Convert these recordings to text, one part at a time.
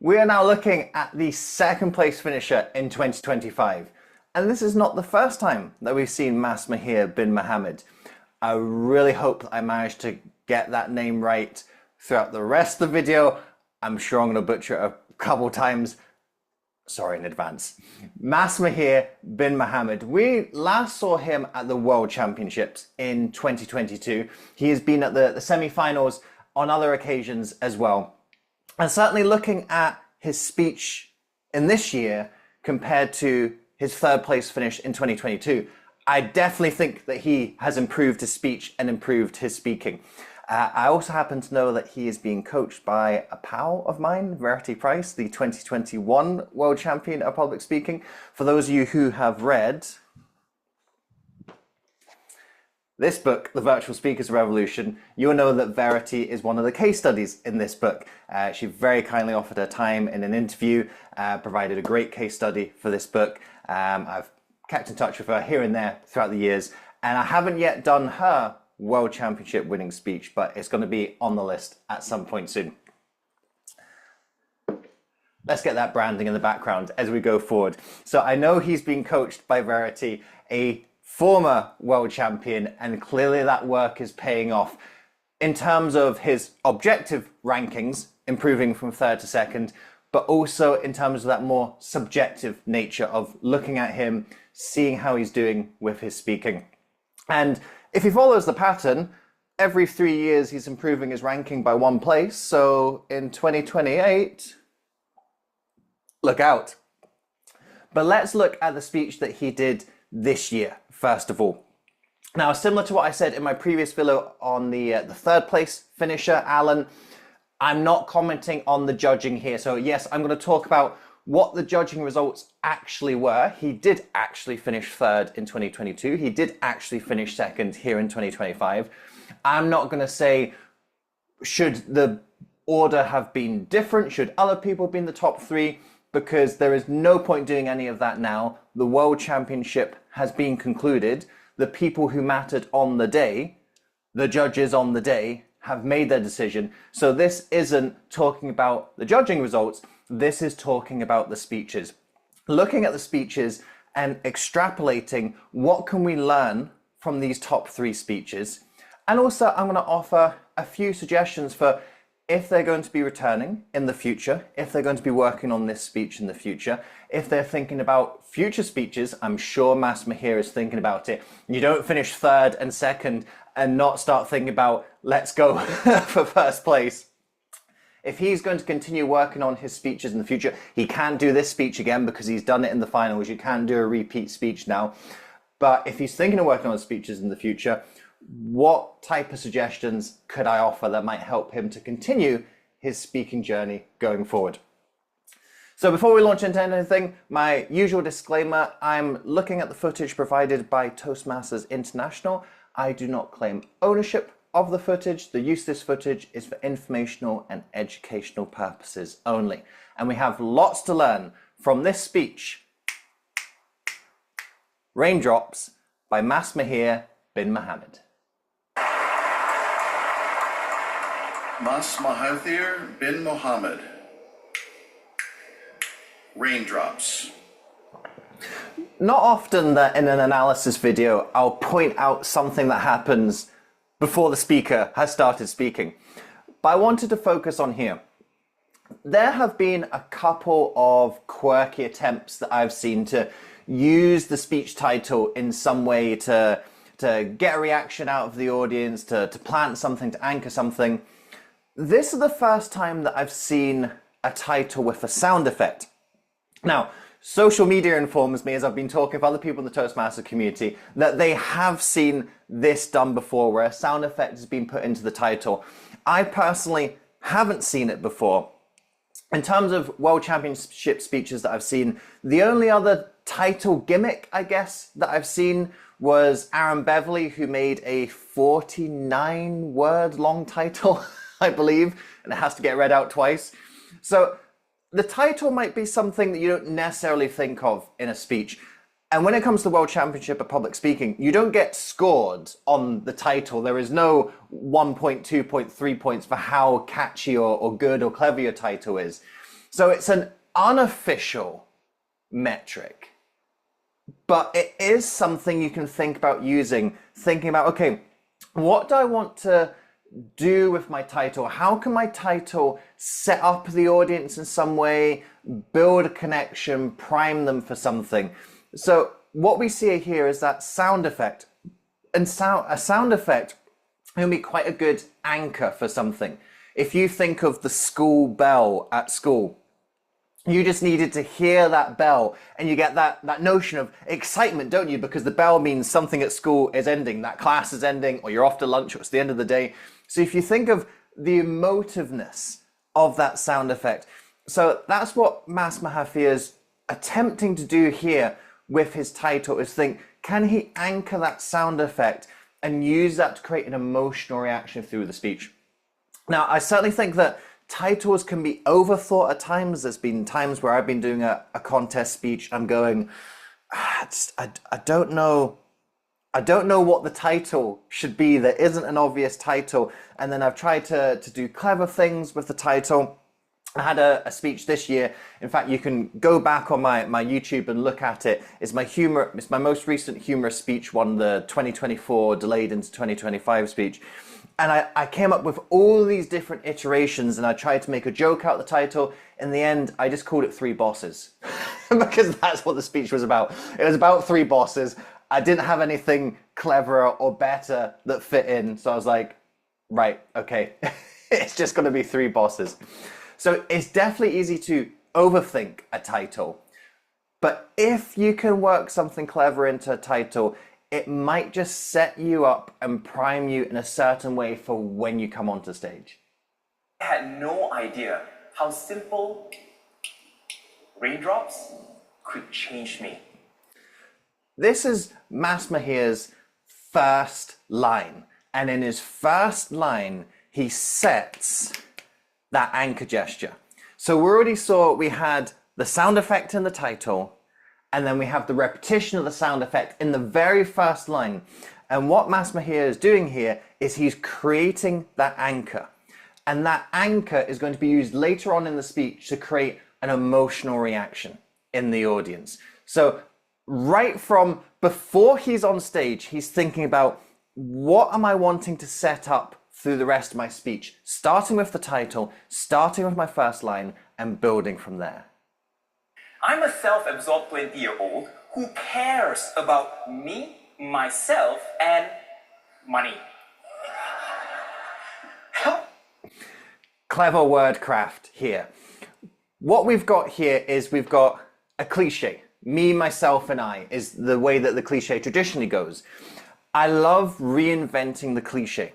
We are now looking at the second place finisher in 2025. And this is not the first time that we've seen Mas Mahathir Bin Mohamad. I really hope that I managed to get that name right throughout the rest of the video. I'm sure I'm going to butcher it a couple times. Sorry in advance. Mas Mahathir Bin Mohamad. We last saw him at the World Championships in 2022. He has been at the semi-finals on other occasions as well. And certainly looking at his speech in this year compared to his third place finish in 2022, I definitely think that he has improved his speech and improved his speaking. I also happen to know that he is being coached by a pal of mine, Verity Price, the 2021 world champion of public speaking. For those of you who have read this book, The Virtual Speaker's Revolution, you'll know that Verity is one of the case studies in this book. She very kindly offered her time in an interview, provided a great case study for this book. I've kept in touch with her here and there throughout the years, and I haven't yet done her World Championship winning speech, but it's going to be on the list at some point soon. Let's get that branding in the background as we go forward. So I know he's been coached by Verity, a former world champion, and clearly that work is paying off in terms of his objective rankings, improving from third to second, but also in terms of that more subjective nature of looking at him, seeing how he's doing with his speaking. And if he follows the pattern, every 3 years he's improving his ranking by 1 place. So in 2028, look out. But let's look at the speech that he did this year, first of all. Now, similar to what I said in my previous video on the third place finisher, Alan, I'm not commenting on the judging here. So yes, I'm going to talk about what the judging results actually were. He did actually finish third in 2022. He did actually finish second here in 2025. I'm not going to say, should the order have been different? Should other people have been the top 3? Because there is no point doing any of that now. The World Championship has been concluded. The people who mattered on the day, the judges on the day, have made their decision. So this isn't talking about the judging results. This is talking about the speeches. Looking at the speeches and extrapolating what can we learn from these top 3 speeches. And also I'm going to offer a few suggestions for if they're going to be returning in the future, if they're going to be working on this speech in the future, if they're thinking about future speeches. I'm sure Mas Mahathir is thinking about it. You don't finish third and second and not start thinking about, let's go for first place. If he's going to continue working on his speeches in the future, he can't do this speech again because he's done it in the finals. You can't do a repeat speech now. But if he's thinking of working on speeches in the future, what type of suggestions could I offer that might help him to continue his speaking journey going forward? So before we launch into anything, my usual disclaimer, I'm looking at the footage provided by Toastmasters International. I do not claim ownership of the footage. The use of this footage is for informational and educational purposes only. And we have lots to learn from this speech, Raindrops by Mas Mahathir Bin Mohamad. Mas Mahathir Bin Mohamad. Raindrops. Not often that in an analysis video, I'll point out something that happens before the speaker has started speaking. But I wanted to focus on here. There have been a couple of quirky attempts that I've seen to use the speech title in some way to get a reaction out of the audience, to plant something, to anchor something. This is the first time that I've seen a title with a sound effect. Now, social media informs me, as I've been talking with other people in the Toastmaster community, that they have seen this done before, where a sound effect has been put into the title. I personally haven't seen it before. In terms of World Championship speeches that I've seen, the only other title gimmick, I guess, that I've seen was Aaron Beverly, who made a 49-word long title, I believe, and it has to get read out twice. So the title might be something that you don't necessarily think of in a speech. And when it comes to the World Championship of Public Speaking, you don't get scored on the title. There is no 1 point, 2 point, 3 points for how catchy or good or clever your title is. So it's an unofficial metric, but it is something you can think about using, thinking about, okay, what do I want to do with my title? How can my title set up the audience in some way, build a connection, prime them for something? So what we see here is that sound effect, and a sound effect can be quite a good anchor for something. If you think of the school bell at school, you just needed to hear that bell and you get that notion of excitement, don't you? Because the bell means something at school is ending, that class is ending, or you're off to lunch, or it's the end of the day. So if you think of the emotiveness of that sound effect, so that's what Mas Mahathir is attempting to do here with his title, is think, can he anchor that sound effect and use that to create an emotional reaction through the speech? Now, I certainly think that titles can be overthought at times. There's been times where I've been doing a contest speech. I'm going, I don't know what the title should be. There isn't an obvious title. And then I've tried to do clever things with the title. I had a speech this year. In fact, you can go back on my YouTube and look at it. It's my most recent humorous speech, one, the 2024 delayed into 2025 speech. And I came up with all these different iterations and I tried to make a joke out of the title. In the end, I just called it Three Bosses because that's what the speech was about. It was about three bosses. I didn't have anything cleverer or better that fit in. So I was like, right, okay, it's just going to be Three Bosses. So it's definitely easy to overthink a title. But if you can work something clever into a title, it might just set you up and prime you in a certain way for when you come onto stage. I had no idea how simple raindrops could change me. This is Mas Mahathir's first line. And in his first line, he sets that anchor gesture. So we already saw we had the sound effect in the title, and then we have the repetition of the sound effect in the very first line. And what Mas Mahathir is doing here is he's creating that anchor. And that anchor is going to be used later on in the speech to create an emotional reaction in the audience. So right from before he's on stage, he's thinking about, what am I wanting to set up through the rest of my speech? Starting with the title, starting with my first line, and building from there. I'm a self-absorbed 20-year-old who cares about me, myself, and money. Clever wordcraft here. What we've got here is we've got a cliche. Me, myself, and I is the way that the cliche traditionally goes. I love reinventing the cliche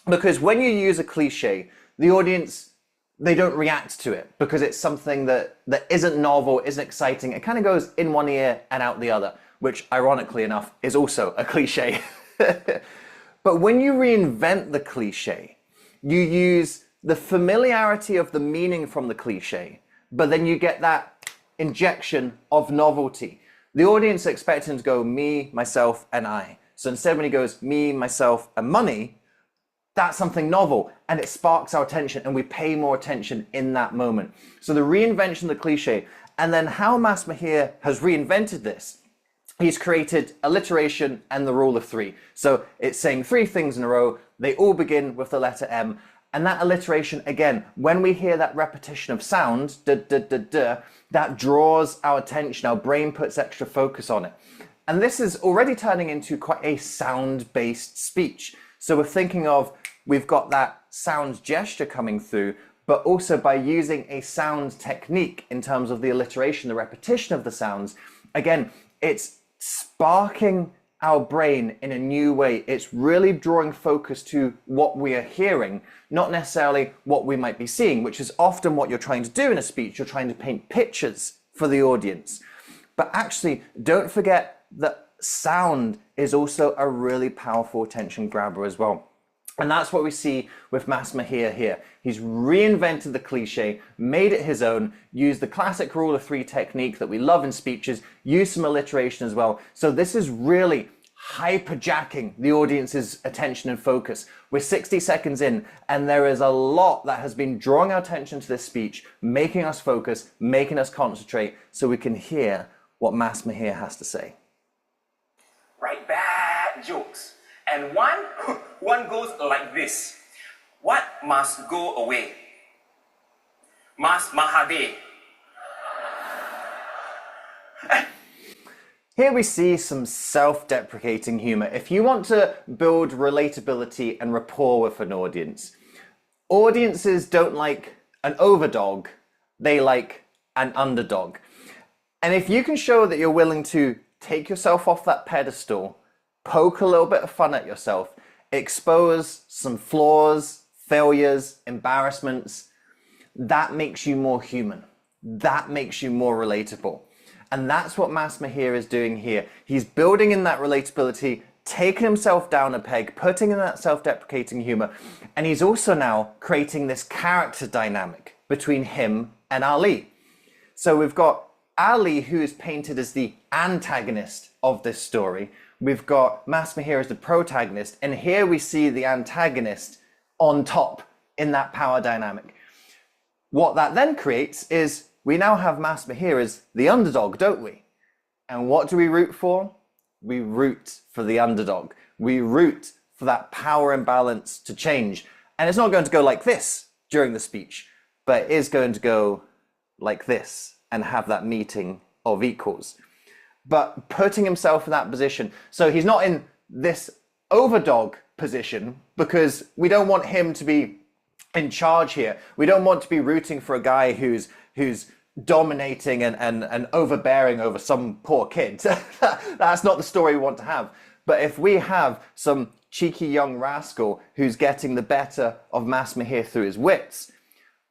because when you use a cliche, the audience, they don't react to it because it's something that isn't novel, isn't exciting. It kind of goes in one ear and out the other, which ironically enough is also a cliche. But when you reinvent the cliche, you use the familiarity of the meaning from the cliche, but then you get that injection of novelty. The audience are expecting to go me, myself, and I. So instead when he goes me, myself, and money, that's something novel and it sparks our attention and we pay more attention in that moment. So the reinvention of the cliche, and then how Mas Mahathir has reinvented this, he's created alliteration and the rule of three. So it's saying three things in a row, they all begin with the letter M, and that alliteration, again, when we hear that repetition of sound, da, da, da, da, that draws our attention, our brain puts extra focus on it. And this is already turning into quite a sound-based speech. So we're thinking of, we've got that sound gesture coming through, but also by using a sound technique in terms of the alliteration, the repetition of the sounds, again, it's sparking our brain in a new way. It's really drawing focus to what we are hearing, not necessarily what we might be seeing, which is often what you're trying to do in a speech. You're trying to paint pictures for the audience. But actually, don't forget that sound is also a really powerful attention grabber as well. And that's what we see with Mas Mahathir here. He's reinvented the cliche, made it his own, used the classic rule of three technique that we love in speeches, used some alliteration as well. So this is really hyperjacking the audience's attention and focus. We're 60 seconds in, and there is a lot that has been drawing our attention to this speech, making us focus, making us concentrate, so we can hear what Mas Mahathir has to say. Write bad jokes. And one goes like this. What must go away? Mas Mahathir. Here we see some self-deprecating humor. If you want to build relatability and rapport with an audience, audiences don't like an overdog, they like an underdog. And if you can show that you're willing to take yourself off that pedestal, poke a little bit of fun at yourself, expose some flaws, failures, embarrassments, that makes you more human. That makes you more relatable. And that's what Mas Mahathir is doing here. He's building in that relatability, taking himself down a peg, putting in that self-deprecating humor, and he's also now creating this character dynamic between him and Ali. So we've got Ali, who is painted as the antagonist of this story. We've got Mas Mahathir as the protagonist, and here we see the antagonist on top in that power dynamic. What that then creates is we now have Mas Mahathir as the underdog, don't we? And what do we root for? We root for the underdog. We root for that power imbalance to change. And it's not going to go like this during the speech, but it is going to go like this and have that meeting of equals. But putting himself in that position, so he's not in this overdog position because we don't want him to be in charge here. We don't want to be rooting for a guy who's dominating and overbearing over some poor kid. That's not the story we want to have. But if we have some cheeky young rascal who's getting the better of Mas Mahathir through his wits,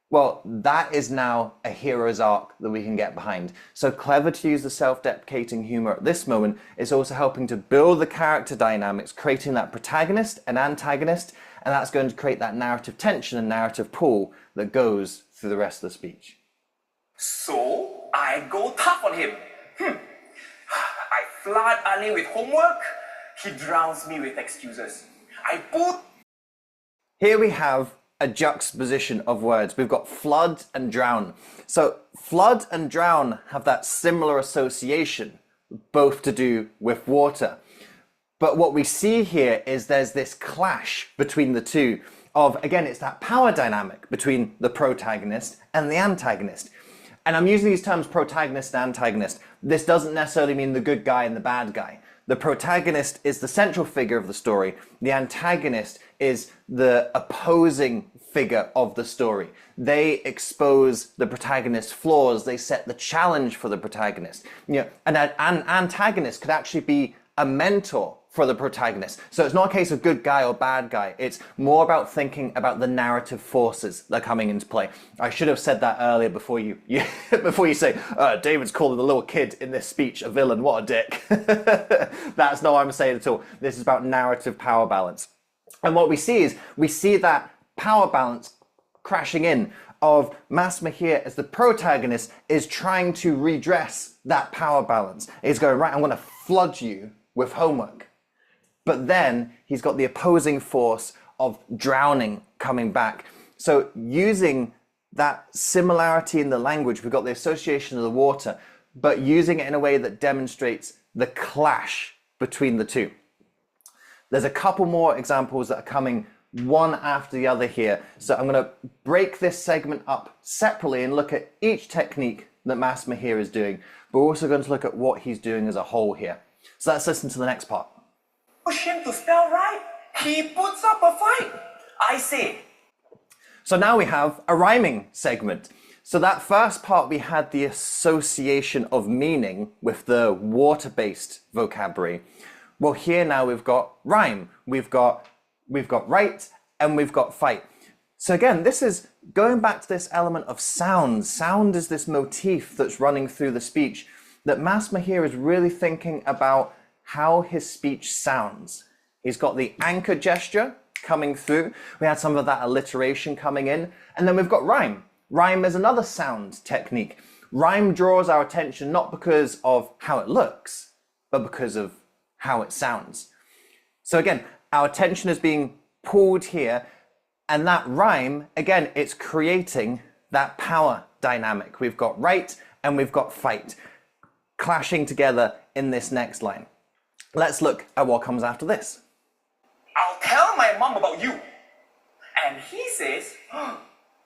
well, that is now a hero's arc that we can get behind. So clever to use the self-deprecating humor at this moment. Is also helping to build the character dynamics, creating that protagonist and antagonist, and that's going to create that narrative tension and narrative pull that goes through the rest of the speech. So I go tough on him. I flood Ali with homework. He drowns me with excuses. Here we have a juxtaposition of words. We've got flood and drown. So flood and drown have that similar association, both to do with water. But what we see here is there's this clash between the two of, again, it's that power dynamic between the protagonist and the antagonist. And I'm using these terms protagonist and antagonist. This doesn't necessarily mean the good guy and the bad guy. The protagonist is the central figure of the story. The antagonist is the opposing figure of the story. They expose the protagonist's flaws. They set the challenge for the protagonist. You know, an antagonist could actually be a mentor for the protagonist. So it's not a case of good guy or bad guy. It's more about thinking about the narrative forces that are coming into play. I should have said that earlier before you before you say, David's calling the little kid in this speech a villain. What a dick. That's not what I'm saying at all. This is about narrative power balance. And what we see is, we see that power balance crashing in of Mas Mahathir as the protagonist is trying to redress that power balance. He's going, right, I'm going to flood you with homework. But then he's got the opposing force of drowning coming back. So using that similarity in the language, we've got the association of the water, but using it in a way that demonstrates the clash between the two. There's a couple more examples that are coming one after the other here. So I'm going to break this segment up separately and look at each technique that Mas Mahathir is doing. But we're also going to look at what he's doing as a whole here. So let's listen to the next part. Push him to spell right. He puts up a fight. I say. So now we have a rhyming segment. So that first part, we had the association of meaning with the water-based vocabulary. Well, here now we've got rhyme. We've got write and we've got fight. So again, this is going back to this element of sound. Sound is this motif that's running through the speech that Mas Mahathir is really thinking about how his speech sounds. He's got the anchor gesture coming through. We had some of that alliteration coming in. And then we've got rhyme. Rhyme is another sound technique. Rhyme draws our attention not because of how it looks, but because of how it sounds. So again, our attention is being pulled here, and that rhyme, again, it's creating that power dynamic. We've got right and we've got fight clashing together in this next line. Let's look at what comes after this. I'll tell my mom about you. And he says,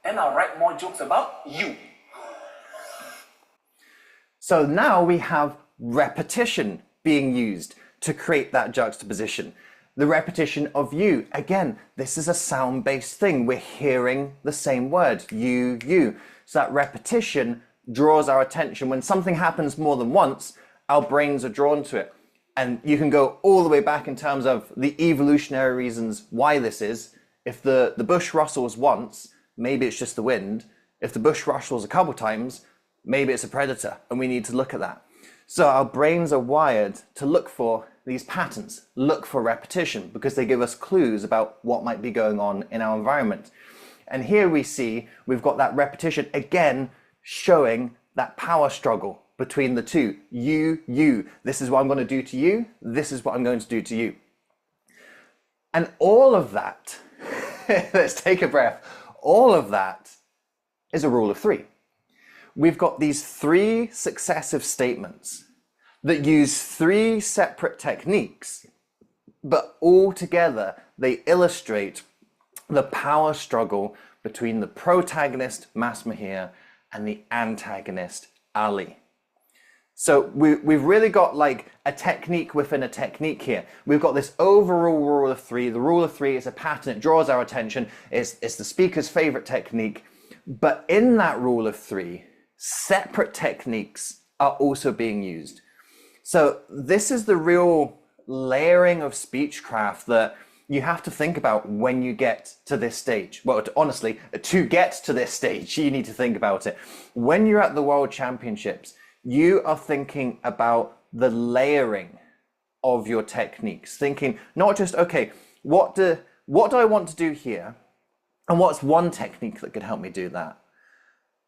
then I'll write more jokes about you. So now we have repetition being used to create that juxtaposition. The repetition of you. Again, this is a sound-based thing. We're hearing the same word, you, you. So that repetition draws our attention. When something happens more than once, our brains are drawn to it. And you can go all the way back in terms of the evolutionary reasons why this is. If the bush rustles once, maybe it's just the wind. If the bush rustles a couple times, maybe it's a predator, and we need to look at that. So our brains are wired to look for these patterns, look for repetition, because they give us clues about what might be going on in our environment. And here we see we've got that repetition again showing that power struggle between the two. You, you. This is what I'm going to do to you. This is what I'm going to do to you. And all of that, let's take a breath, all of that is a rule of three. We've got these three successive statements that use three separate techniques, but all together they illustrate the power struggle between the protagonist, Mas Mahathir, and the antagonist, Ali. So we've really got like a technique within a technique here. We've got this overall rule of three. The rule of three is a pattern. It draws our attention. It's the speaker's favorite technique. But in that rule of three, separate techniques are also being used. So this is the real layering of speechcraft that you have to think about when you get to this stage. Well, honestly, to get to this stage, you need to think about it. When you're at the World Championships, you are thinking about the layering of your techniques. Thinking not just, okay, what do I want to do here? And what's one technique that could help me do that?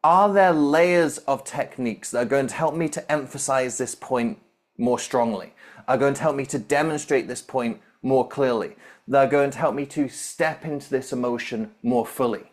Are there layers of techniques that are going to help me to emphasize this point more strongly? Are going to help me to demonstrate this point more clearly? That are going to help me to step into this emotion more fully?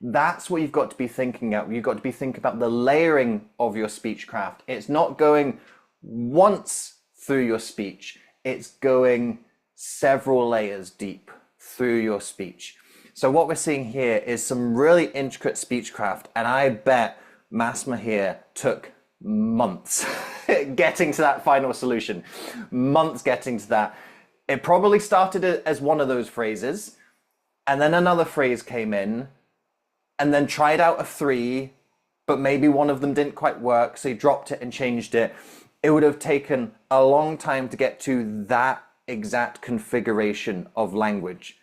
That's what you've got to be thinking about. You've got to be thinking about the layering of your speechcraft. It's not going once through your speech. It's going several layers deep through your speech. So what we're seeing here is some really intricate speechcraft, and I bet Mas Mahathir took months getting to that final solution. Months getting to that. It probably started as one of those phrases, and then another phrase came in, and then tried out a three, but maybe one of them didn't quite work, so he dropped it and changed it. It would have taken a long time to get to that exact configuration of language.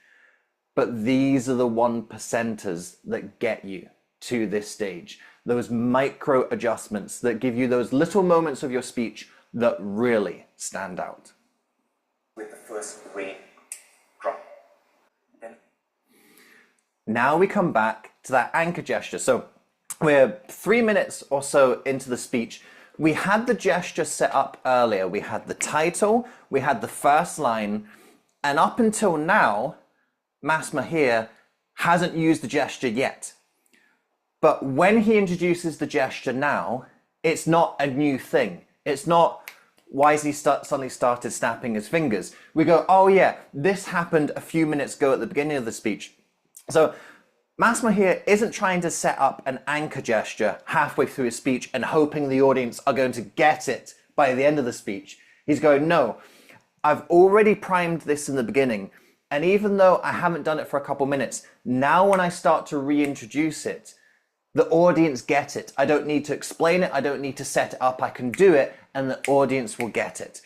But these are the 1%ers that get you to this stage. Those micro adjustments that give you those little moments of your speech that really stand out. With the first rain drop. Then now we come back to that anchor gesture. So we're 3 minutes or so into the speech. We had the gesture set up earlier. We had the title, we had the first line, and up until now, Mas Mahathir hasn't used the gesture yet. But when he introduces the gesture now, it's not a new thing. It's not, why has he suddenly started snapping his fingers? We go, oh yeah, this happened a few minutes ago at the beginning of the speech. So Mas Mahathir isn't trying to set up an anchor gesture halfway through his speech and hoping the audience are going to get it by the end of the speech. He's going, no, I've already primed this in the beginning. And even though I haven't done it for a couple minutes, now when I start to reintroduce it, the audience get it. I don't need to explain it. I don't need to set it up. I can do it and the audience will get it.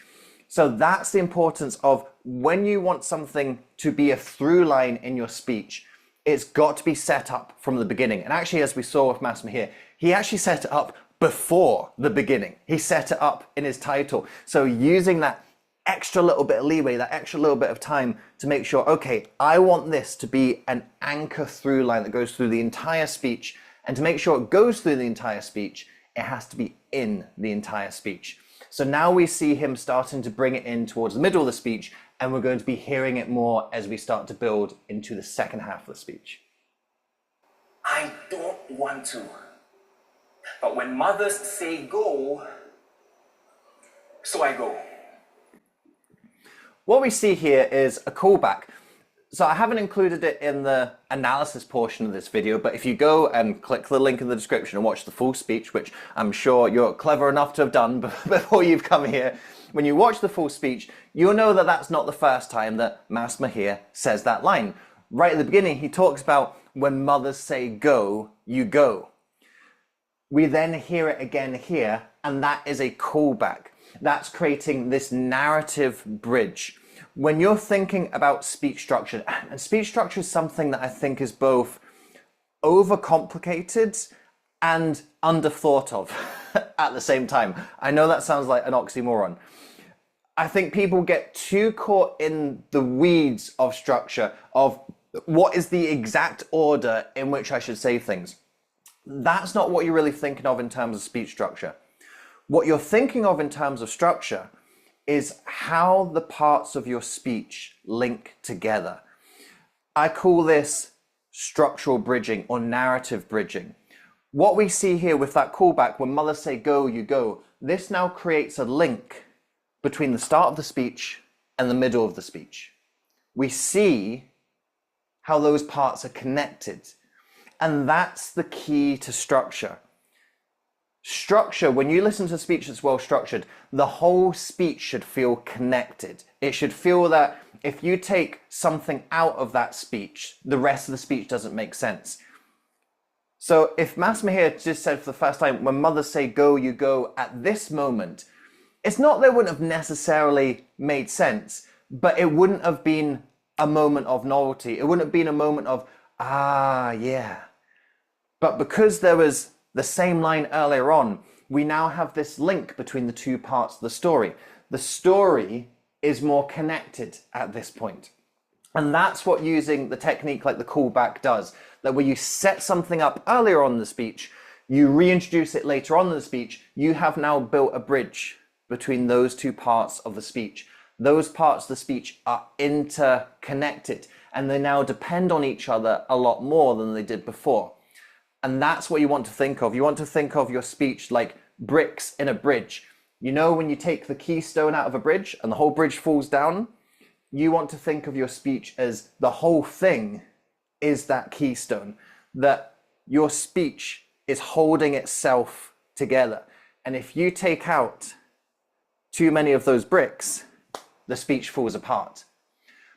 So that's the importance of when you want something to be a through line in your speech, it's got to be set up from the beginning. And actually, as we saw with Mas Mahathir, he actually set it up before the beginning. He set it up in his title. So using that extra little bit of leeway, that extra little bit of time to make sure, okay, I want this to be an anchor through line that goes through the entire speech. And to make sure it goes through the entire speech, it has to be in the entire speech. So now we see him starting to bring it in towards the middle of the speech, and we're going to be hearing it more as we start to build into the second half of the speech. I don't want to. But when mothers say go, so I go. What we see here is a callback. So I haven't included it in the analysis portion of this video, but if you go and click the link in the description and watch the full speech, which I'm sure you're clever enough to have done before you've come here, when you watch the full speech, you'll know that that's not the first time that Mas Mahathir says that line. Right at the beginning, he talks about when mothers say go, you go. We then hear it again here, and that is a callback. That's creating this narrative bridge. When you're thinking about speech structure, and speech structure is something that I think is both overcomplicated and underthought of at the same time. I know that sounds like an oxymoron. I think people get too caught in the weeds of structure, of what is the exact order in which I should say things. That's not what you're really thinking of in terms of speech structure. What you're thinking of in terms of structure is how the parts of your speech link together. I call this structural bridging or narrative bridging. What we see here with that callback, when mothers say go, you go, this now creates a link between the start of the speech and the middle of the speech. We see how those parts are connected. And that's the key to structure. Structure, when you listen to a speech that's well structured, the whole speech should feel connected. It should feel that if you take something out of that speech, the rest of the speech doesn't make sense. So if Mas Mahathir just said for the first time, when mothers say go, you go at this moment, it's not that it wouldn't have necessarily made sense, but it wouldn't have been a moment of novelty. It wouldn't have been a moment of, ah, yeah. But because there was the same line earlier on, we now have this link between the two parts of the story. The story is more connected at this point. And that's what using the technique like the callback does. That when you set something up earlier on in the speech, you reintroduce it later on in the speech, you have now built a bridge between those two parts of the speech. Those parts of the speech are interconnected, and they now depend on each other a lot more than they did before. And that's what you want to think of. You want to think of your speech like bricks in a bridge. You know, when you take the keystone out of a bridge and the whole bridge falls down, you want to think of your speech as the whole thing is that keystone, that your speech is holding itself together. And if you take out too many of those bricks, the speech falls apart.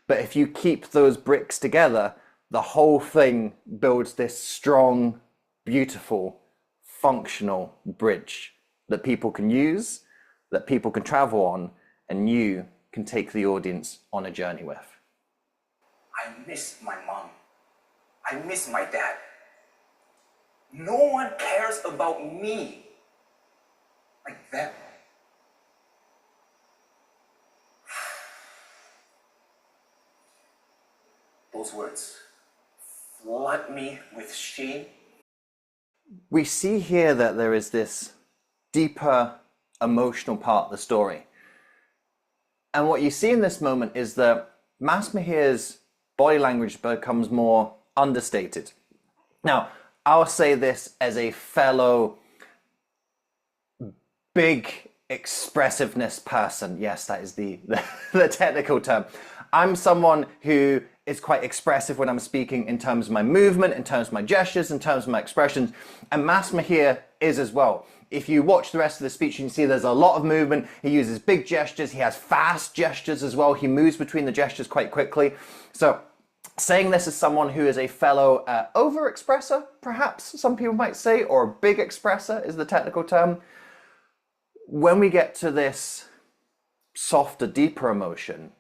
But if you keep those bricks together, the whole thing builds this strong, beautiful, functional bridge that people can use, that people can travel on, and you can take the audience on a journey with. I miss my mom. I miss my dad. No one cares about me like them. Those words flood me with shame. We see here that there is this deeper emotional part of the story. And what you see in this moment is that Mas Mahathir's body language becomes more understated. Now, I'll say this as a fellow big expressiveness person. Yes, that is the technical term. I'm someone who is quite expressive when I'm speaking in terms of my movement, in terms of my gestures, in terms of my expressions, and Mas Mahathir is as well. If you watch the rest of the speech, you can see there's a lot of movement. He uses big gestures. He has fast gestures as well. He moves between the gestures quite quickly. So saying this as someone who is a fellow over-expresser, perhaps some people might say, or a big expresser is the technical term. When we get to this softer, deeper emotion,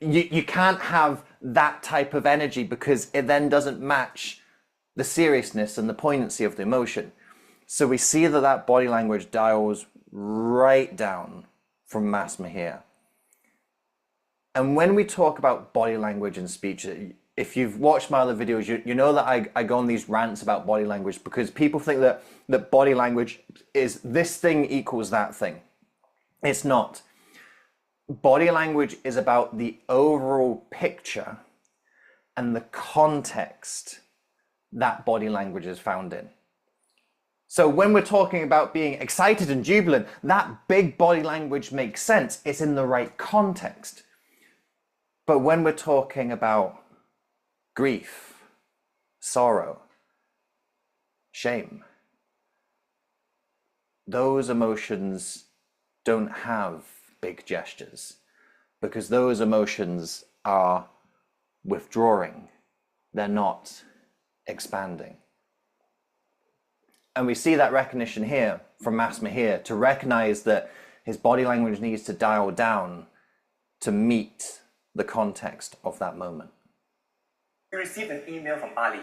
you can't have that type of energy because it then doesn't match the seriousness and the poignancy of the emotion. So we see that that body language dials right down from Mas Mahathir. And when we talk about body language and speech, if you've watched my other videos, you know that I go on these rants about body language because people think that body language is this thing equals that thing. It's not. Body language is about the overall picture and the context that body language is found in. So when we're talking about being excited and jubilant, that big body language makes sense. It's in the right context. But when we're talking about grief, sorrow, shame, those emotions don't have big gestures, because those emotions are withdrawing. They're not expanding. And we see that recognition here from Mas Mahathir, to recognize that his body language needs to dial down to meet the context of that moment. We received an email from Ali,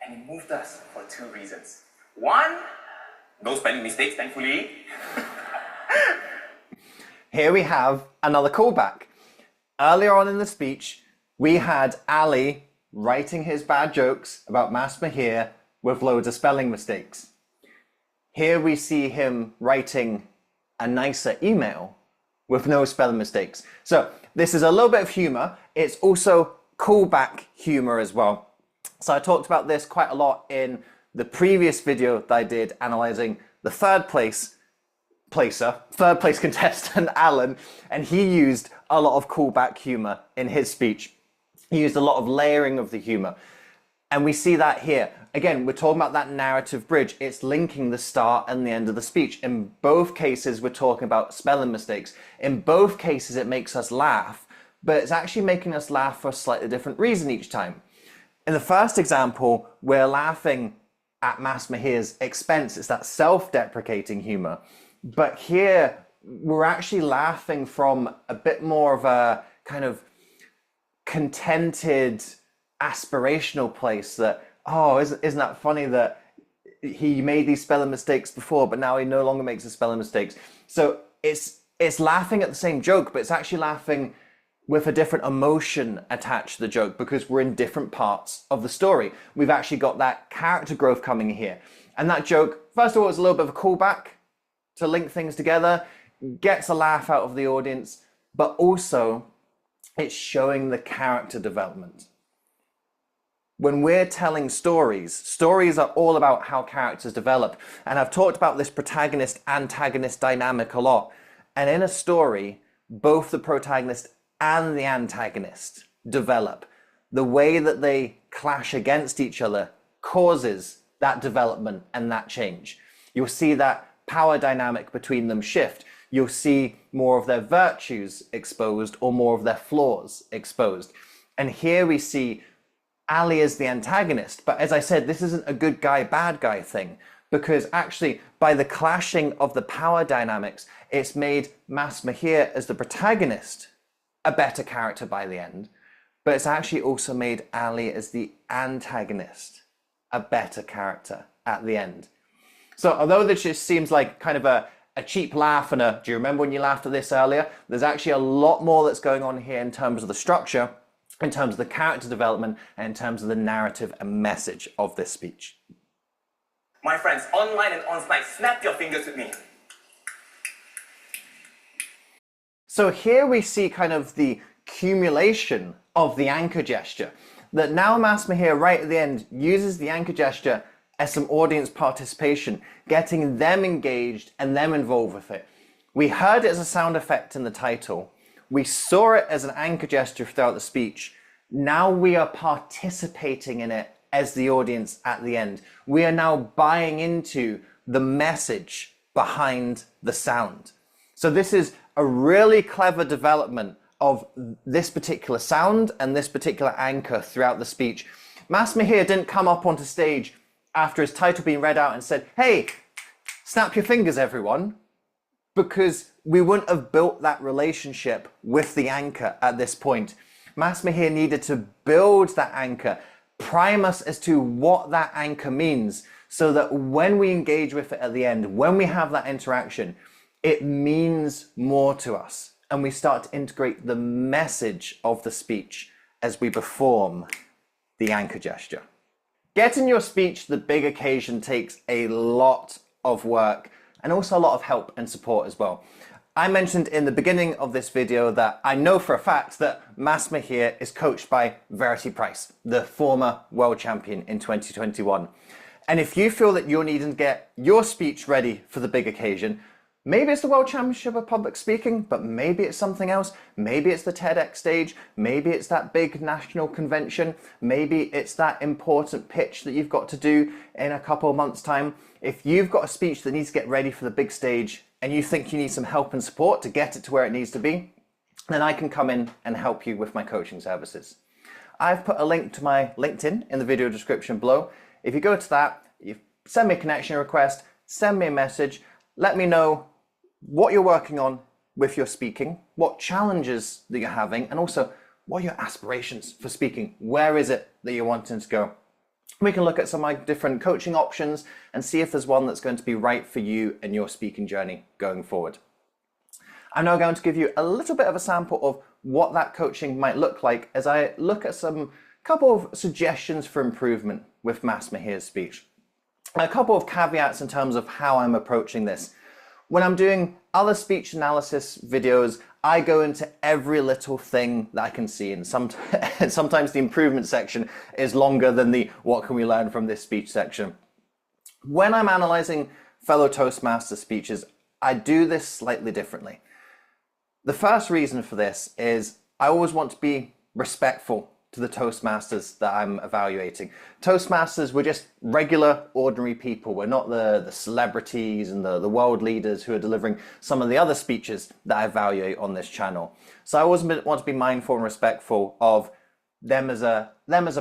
and he moved us for 2 reasons. One, no spelling mistakes, thankfully. Here we have another callback. Earlier on in the speech, we had Ali writing his bad jokes about Mas Mahathir with loads of spelling mistakes. Here we see him writing a nicer email with no spelling mistakes. So this is a little bit of humor. It's also callback humor as well. So I talked about this quite a lot in the previous video that I did analyzing the third place contestant, Alan, and he used a lot of callback humor in his speech. He used a lot of layering of the humor. And we see that here. Again, we're talking about that narrative bridge. It's linking the start and the end of the speech. In both cases, we're talking about spelling mistakes. In both cases, it makes us laugh, but it's actually making us laugh for a slightly different reason each time. In the first example, we're laughing at Mas Mahathir's expense. It's that self-deprecating humor. But here, we're actually laughing from a bit more of a kind of contented, aspirational place that, oh, isn't that funny that he made these spelling mistakes before, but now he no longer makes the spelling mistakes. So it's laughing at the same joke, but it's actually laughing with a different emotion attached to the joke, because we're in different parts of the story. We've actually got that character growth coming here. And that joke, first of all, is a little bit of a callback to link things together, gets a laugh out of the audience, but also it's showing the character development. When we're telling stories, stories are all about how characters develop. And I've talked about this protagonist-antagonist dynamic a lot. And in a story, both the protagonist and the antagonist develop. The way that they clash against each other causes that development and that change. You'll see that power dynamic between them shift. You'll see more of their virtues exposed or more of their flaws exposed. And here we see Ali as the antagonist. But as I said, this isn't a good guy, bad guy thing, because actually by the clashing of the power dynamics, it's made Mas Mahathir as the protagonist a better character by the end. But it's actually also made Ali as the antagonist a better character at the end. So although this just seems like kind of a cheap laugh and do you remember when you laughed at this earlier? There's actually a lot more that's going on here in terms of the structure, in terms of the character development, and in terms of the narrative and message of this speech. My friends, online and on-site, snap your fingers with me. So here we see kind of the accumulation of the anchor gesture, that now Mas Mahathir right at the end uses the anchor gesture as some audience participation, getting them engaged and them involved with it. We heard it as a sound effect in the title. We saw it as an anchor gesture throughout the speech. Now we are participating in it as the audience at the end. We are now buying into the message behind the sound. So this is a really clever development of this particular sound and this particular anchor throughout the speech. Mas Mahathir didn't come up onto stage after his title being read out and said, hey, snap your fingers, everyone, because we wouldn't have built that relationship with the anchor at this point. Mas Mahathir needed to build that anchor, prime us as to what that anchor means, so that when we engage with it at the end, when we have that interaction, it means more to us. And we start to integrate the message of the speech as we perform the anchor gesture. Getting your speech to the big occasion takes a lot of work and also a lot of help and support as well. I mentioned in the beginning of this video that I know for a fact that Mas Mahathir is coached by Verity Price, the former world champion in 2021. And if you feel that you're needing to get your speech ready for the big occasion, maybe it's the World Championship of Public Speaking, but maybe it's something else. Maybe it's the TEDx stage. Maybe it's that big national convention. Maybe it's that important pitch that you've got to do in a couple of months' time. If you've got a speech that needs to get ready for the big stage and you think you need some help and support to get it to where it needs to be, then I can come in and help you with my coaching services. I've put a link to my LinkedIn in the video description below. If you go to that, you send me a connection request, send me a message, let me know what you're working on with your speaking, what challenges that you're having, and also what are your aspirations for speaking? Where is it that you're wanting to go? We can look at some of my different coaching options and see if there's one that's going to be right for you and your speaking journey going forward. I'm now going to give you a little bit of a sample of what that coaching might look like as I look at some couple of suggestions for improvement with Mas Mahathir's speech. A couple of caveats in terms of how I'm approaching this. When I'm doing other speech analysis videos, I go into every little thing that I can see, and sometimes the improvement section is longer than the what can we learn from this speech section. When I'm analyzing fellow Toastmaster speeches, I do this slightly differently. The first reason for this is I always want to be respectful to the Toastmasters that I'm evaluating. Toastmasters, we're just regular, ordinary people. We're not the celebrities and the world leaders who are delivering some of the other speeches that I evaluate on this channel. So I always want to be mindful and respectful of them as a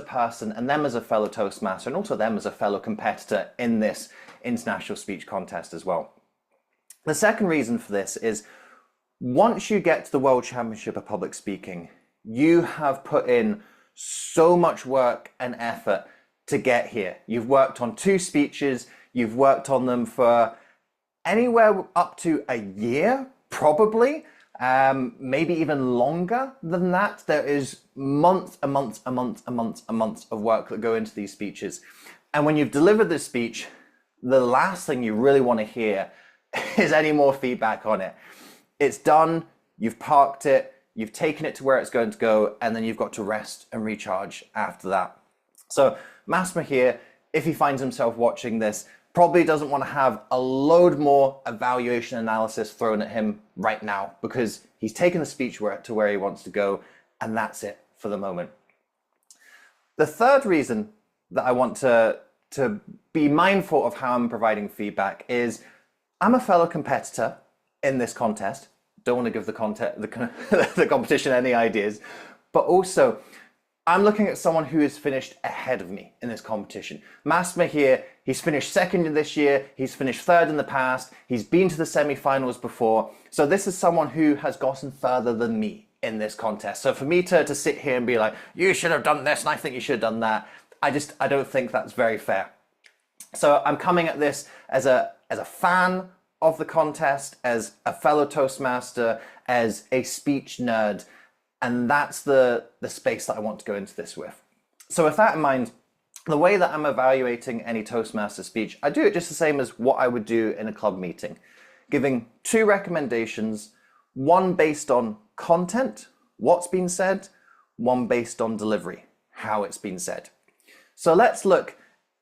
person and them as a fellow Toastmaster and also them as a fellow competitor in this international speech contest as well. The second reason for this is once you get to the World Championship of Public Speaking, you have put in so much work and effort to get here. You've worked on 2 speeches, you've worked on them for anywhere up to a year, probably, maybe even longer than that. There is months and months and months and months and months of work that go into these speeches. And when you've delivered this speech, the last thing you really want to hear is any more feedback on it. It's done, you've parked it, you've taken it to where it's going to go, and then you've got to rest and recharge after that. So Mas Mahathir, if he finds himself watching this, probably doesn't want to have a load more evaluation analysis thrown at him right now because he's taken the speech to where he wants to go, and that's it for the moment. The third reason that I want to be mindful of how I'm providing feedback is I'm a fellow competitor in this contest. Don't want to give the competition any ideas, but also I'm looking at someone who has finished ahead of me in this competition. Mas Mahathir, he's finished second in this year, he's finished third in the past, he's been to the semi-finals before, so this is someone who has gotten further than me in this contest. So for me to sit here and be like, you should have done this and I think you should have done that, I don't think that's very fair. So I'm coming at this as a fan of the contest, as a fellow Toastmaster, as a speech nerd, and that's the space that I want to go into this with. So with that in mind, the way that I'm evaluating any Toastmaster speech, I do it just the same as what I would do in a club meeting, giving 2 recommendations, one based on content, what's been said, one based on delivery, how it's been said. So let's look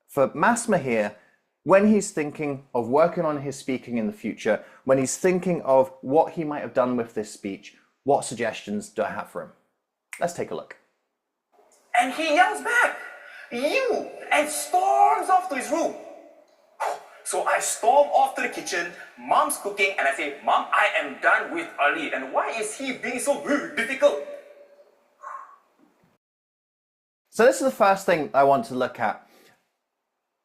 for Mas Mahathir when he's thinking of working on his speaking in the future, when he's thinking of what he might have done with this speech, what suggestions do I have for him? Let's take a look. And he yells back, "You!" and storms off to his room. So I storm off to the kitchen, Mom's cooking, and I say, "Mom, I am done with Ali, and why is he being so difficult?" So this is the first thing I want to look at.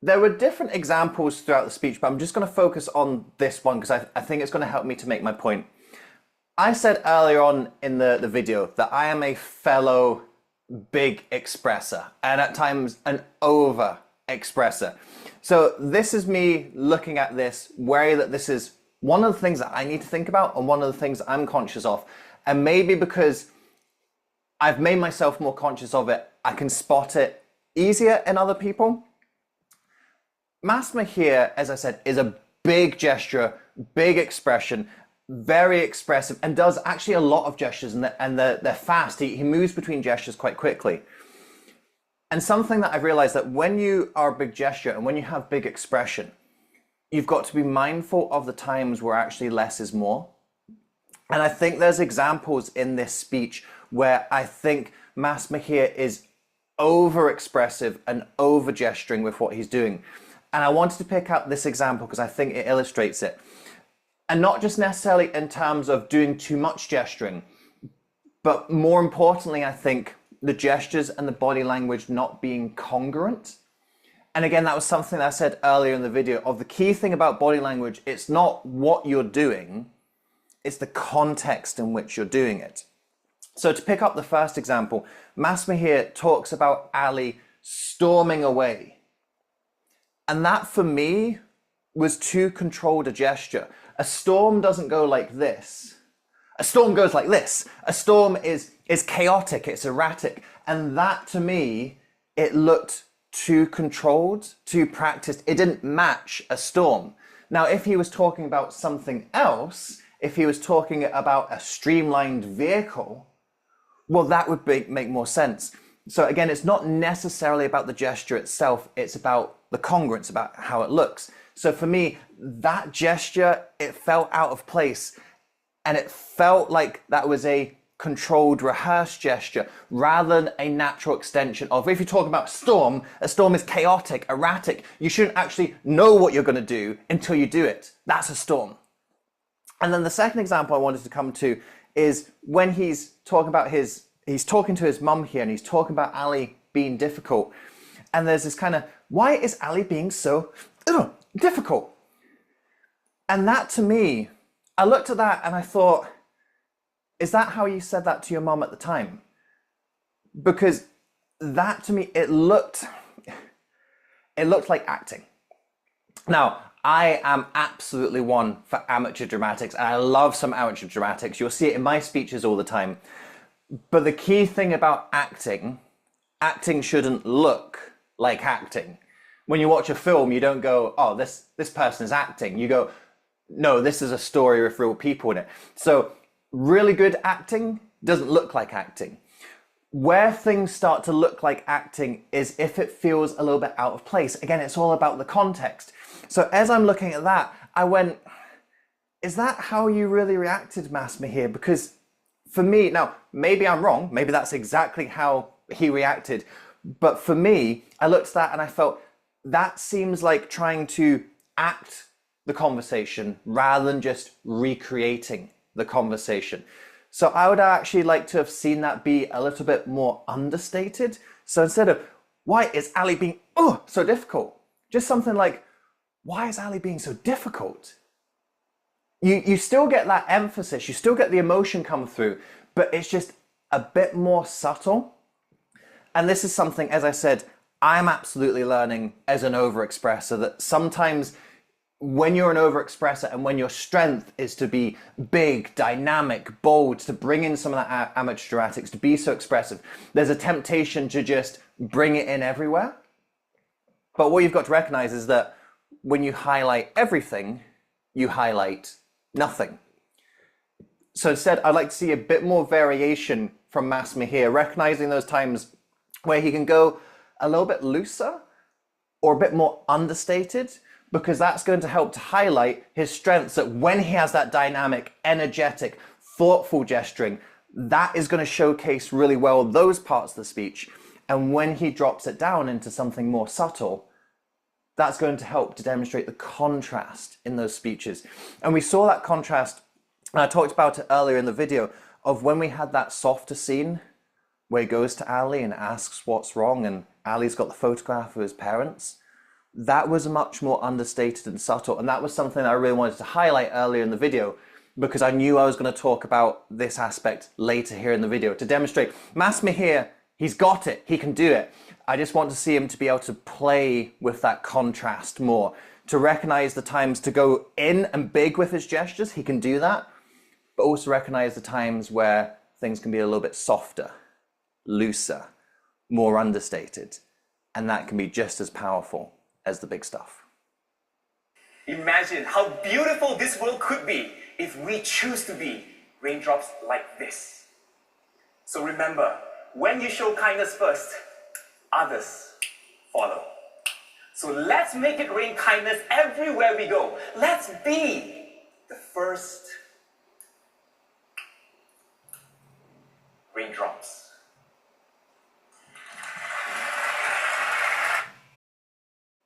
There were different examples throughout the speech, but I'm just going to focus on this one because I think it's going to help me to make my point. I said earlier on in the video that I am a fellow big expresser and at times an over expresser. So this is me looking at this, worry that this is one of the things that I need to think about and one of the things I'm conscious of. And maybe because I've made myself more conscious of it, I can spot it easier in other people. Mas Mahathir, as I said, is a big gesture, big expression, very expressive and does actually a lot of gestures, and they're fast. He moves between gestures quite quickly. And something that I've realized that when you are a big gesture and when you have big expression, you've got to be mindful of the times where actually less is more. And I think there's examples in this speech where I think Mas Mahathir is over expressive and over gesturing with what he's doing. And I wanted to pick out this example because I think it illustrates it. And not just necessarily in terms of doing too much gesturing, but more importantly, I think the gestures and the body language not being congruent. And again, that was something that I said earlier in the video of the key thing about body language. It's not what you're doing, it's the context in which you're doing it. So to pick up the first example, Mas Mahathir talks about Ali storming away. And that for me was too controlled a gesture. A storm doesn't go like this. A storm goes like this. A storm is chaotic, it's erratic. And that to me, it looked too controlled, too practiced. It didn't match a storm. Now, if he was talking about something else, if he was talking about a streamlined vehicle, well, that would make more sense. So again, it's not necessarily about the gesture itself, it's about the congruence, about how it looks. So for me, that gesture, it felt out of place, and it felt like that was a controlled, rehearsed gesture rather than a natural extension of, if you're talking about a storm is chaotic, erratic. You shouldn't actually know what you're going to do until you do it. That's a storm. And then the second example I wanted to come to is when he's talking about he's talking to his mum here, and he's talking about Ali being difficult. And there's this kind of, why is Ali being so difficult? And that to me, I looked at that and I thought, is that how you said that to your mum at the time? Because that to me, it looked like acting. Now, I am absolutely one for amateur dramatics, and I love some amateur dramatics. You'll see it in my speeches all the time. But the key thing about acting shouldn't look like acting. When you watch a film, you don't go, oh, this person is acting. You go, no, this is a story with real people in it. So really good acting doesn't look like acting. Where things start to look like acting is if it feels a little bit out of place. Again, it's all about the context. So as I'm looking at that, I went, is that how you really reacted, Mas Mahathir? Because for me, now, maybe I'm wrong. Maybe that's exactly how he reacted. But for me, I looked at that and I felt that seems like trying to act the conversation rather than just recreating the conversation. So I would actually like to have seen that be a little bit more understated. So instead of, why is Ali being so difficult? Just something like, why is Ali being so difficult? You still get that emphasis, you still get the emotion come through, but it's just a bit more subtle. And this is something, as I said, I'm absolutely learning as an overexpresser, that sometimes when you're an overexpresser and when your strength is to be big, dynamic, bold, to bring in some of that amateur dramatics, to be so expressive, there's a temptation to just bring it in everywhere. But what you've got to recognize is that when you highlight everything, you highlight nothing. So instead, I'd like to see a bit more variation from Mas Mahathir, recognizing those times where he can go a little bit looser or a bit more understated, because that's going to help to highlight his strengths, that when he has that dynamic, energetic, thoughtful gesturing, that is going to showcase really well those parts of the speech. And when he drops it down into something more subtle, that's going to help to demonstrate the contrast in those speeches. And we saw that contrast, and I talked about it earlier in the video, of when we had that softer scene where he goes to Ali and asks what's wrong, and Ali's got the photograph of his parents. That was much more understated and subtle, and that was something I really wanted to highlight earlier in the video, because I knew I was going to talk about this aspect later here in the video to demonstrate Mas Mahathir, he's got it, he can do it. I just want to see him to be able to play with that contrast more, to recognize the times to go in and big with his gestures, he can do that, but also recognize the times where things can be a little bit softer, looser, more understated, and that can be just as powerful as the big stuff. Imagine how beautiful this world could be if we choose to be raindrops like this. So remember, when you show kindness first, others follow. So let's make it rain kindness everywhere we go. Let's be the first raindrops.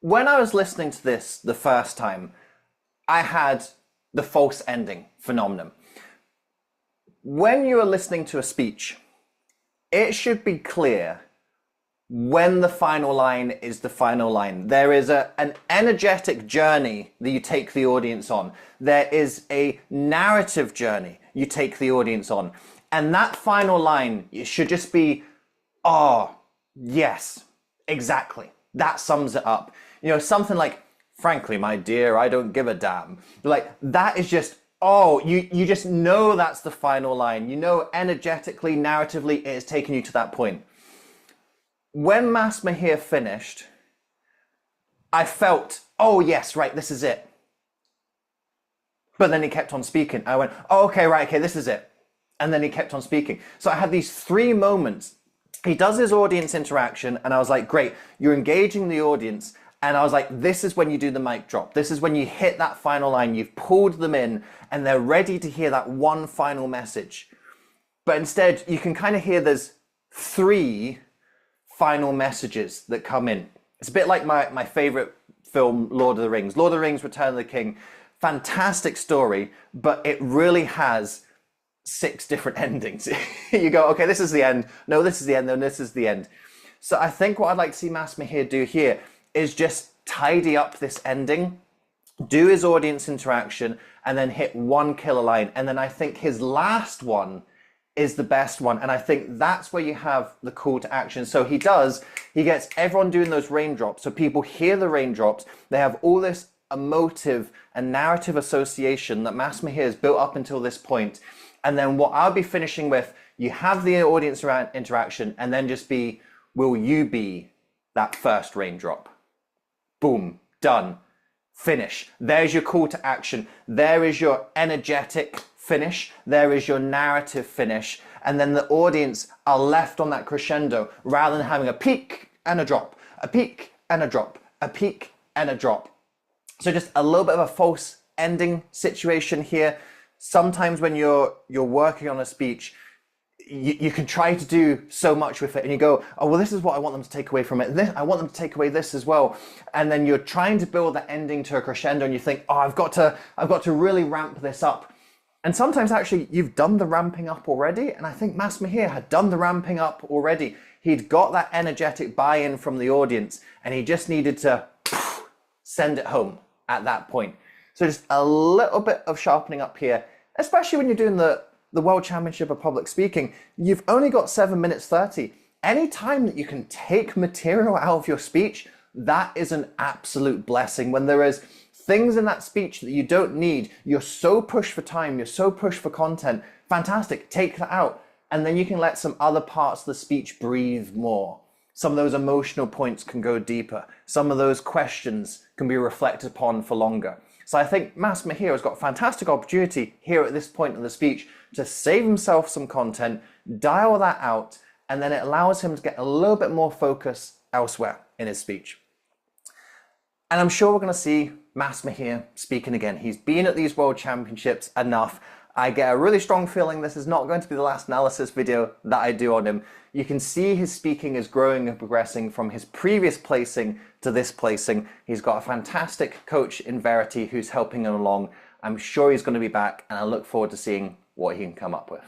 When I was listening to this the first time, I had the false ending phenomenon. When you are listening to a speech, it should be clear when the final line is the final line. There is an energetic journey that you take the audience on. There is a narrative journey you take the audience on. And that final line, it should just be, oh, yes, exactly. That sums it up. You know, something like, frankly, my dear, I don't give a damn. Like, that is just, oh, you just know that's the final line. You know, energetically, narratively, it has taken you to that point. When Mas Mahathir finished, I felt, oh, yes, right, this is it. But then he kept on speaking. I went, oh, okay, right, okay, this is it. And then he kept on speaking. So I had these 3 moments. He does his audience interaction, and I was like, great, you're engaging the audience. And I was like, this is when you do the mic drop. This is when you hit that final line. You've pulled them in, and they're ready to hear that one final message. But instead, you can kind of hear there's 3 final messages that come in. It's a bit like my favorite film, Lord of the Rings. Lord of the Rings, Return of the King. Fantastic story, but it really has 6 different endings. You go, okay, this is the end. No, this is the end. No, this is the end. So I think what I'd like to see Mas Mahathir do here is just tidy up this ending, do his audience interaction, and then hit one killer line. And then I think his last one is the best one. And I think that's where you have the call to action. So he gets everyone doing those raindrops. So people hear the raindrops. They have all this emotive and narrative association that Mas Mahathir has built up until this point. And then what I'll be finishing with, you have the audience interaction, and then just be, will you be that first raindrop? Boom, done, finish. There's your call to action. There is your energetic finish. There is your narrative finish. And then the audience are left on that crescendo rather than having a peak and a drop, a peak and a drop, a peak and a drop. So just a little bit of a false ending situation here. Sometimes when you're working on a speech, you can try to do so much with it, and you go, oh, well, this is what I want them to take away from it. I want them to take away this as well. And then you're trying to build that ending to a crescendo, and you think, oh, I've got to really ramp this up. And sometimes actually you've done the ramping up already. And I think Mas Mahathir had done the ramping up already. He'd got that energetic buy-in from the audience, and he just needed to send it home at that point. So just a little bit of sharpening up here, especially when you're doing the World Championship of Public Speaking. You've only got 7 minutes 30. Any time that you can take material out of your speech, that is an absolute blessing. When there is things in that speech that you don't need, you're so pushed for time, you're so pushed for content, fantastic, take that out. And then you can let some other parts of the speech breathe more. Some of those emotional points can go deeper. Some of those questions can be reflected upon for longer. So I think Mas Mahathir has got a fantastic opportunity here at this point in the speech to save himself some content, dial that out, and then it allows him to get a little bit more focus elsewhere in his speech. And I'm sure we're going to see Mas Mahathir speaking again. He's been at these World Championships enough. I get a really strong feeling this is not going to be the last analysis video that I do on him. You can see his speaking is growing and progressing from his previous placing to this placing. He's got a fantastic coach in Verity who's helping him along. I'm sure he's going to be back, and I look forward to seeing what he can come up with.